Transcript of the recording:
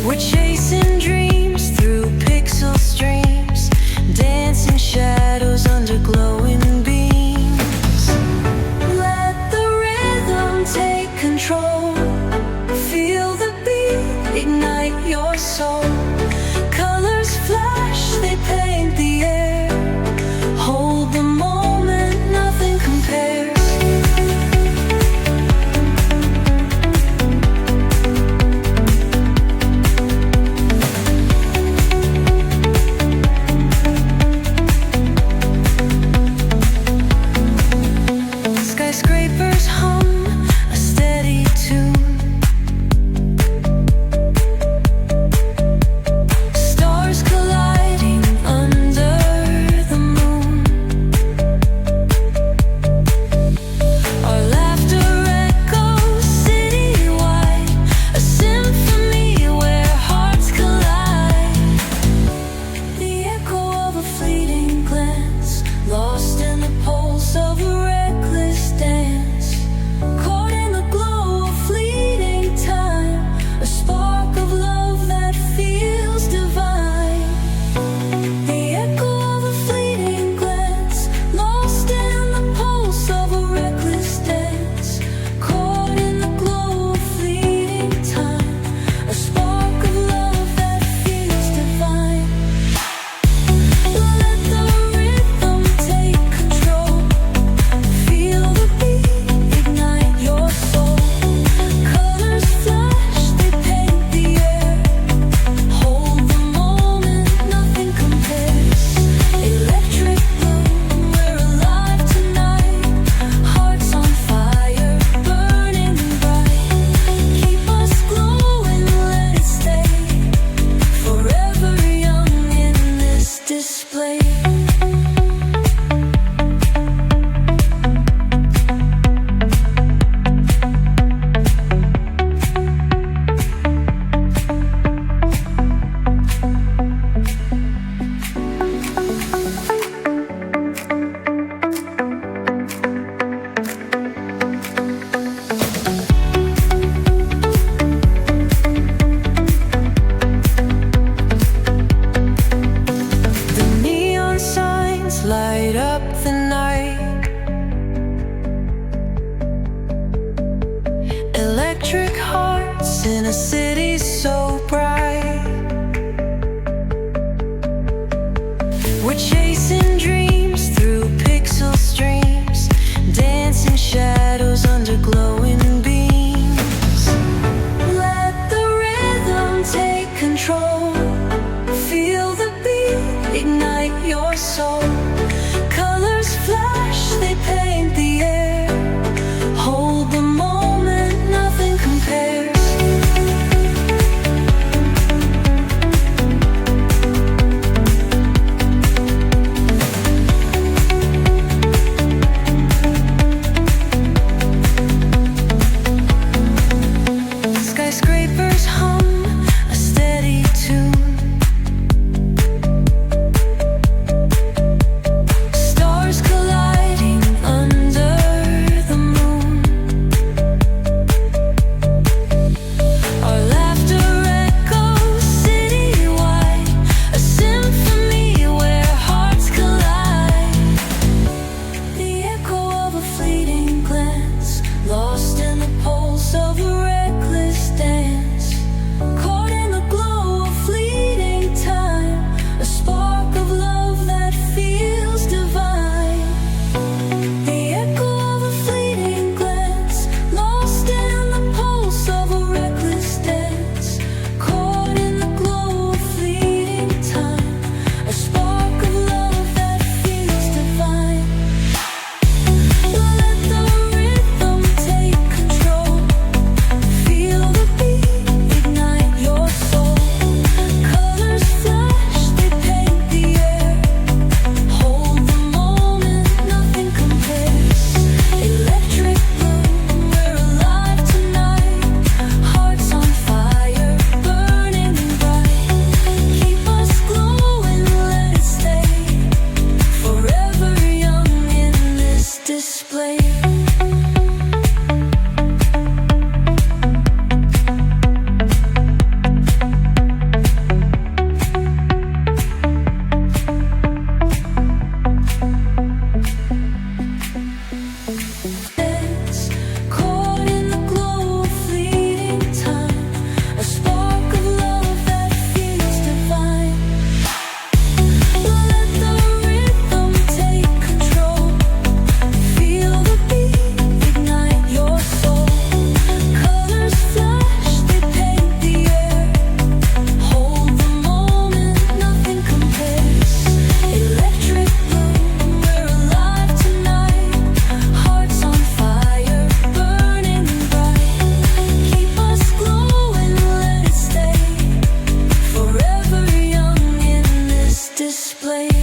We're chasing dreams through pixel streams, dancing shadows under glowing beams. Let the rhythm take control. Feel the beat, ignite your soul. Colors flash, they paint the air. Hold the moment, nothing compares. Skyscrapers hum a steady tune. Stars colliding under the moon. Our laughter echoes citywide, a symphony where hearts collide. The echo of a fleeting glance, lost in the pulse of a reckless dance. Caught in the glow of fleeting time, a spark of love that feels divine. The echo of a fleeting glance, lost in the pulse of a reckless dance. Caught in the glow of fleeting time, a spark of love that feels divine. Let the rhythm take control. Feel the beat, ignite your soul. Colors flash, they paint the air. Hold the moment, nothing compares. Electric blue, we're alive tonight. Hearts on fire, burning bright. Keep us glowing, let it stay. Forever young in this display. The neon signs light up the night. Electric hearts in a city so bright. We're chasing dreams through pixel streams, dancing shadows under glowing beams. Let the rhythm take control. Feel the beat, ignite your soul. Colors flash, they paint the air. Hold the moment, nothing compares. Skyscrapers hum a steady tune. display.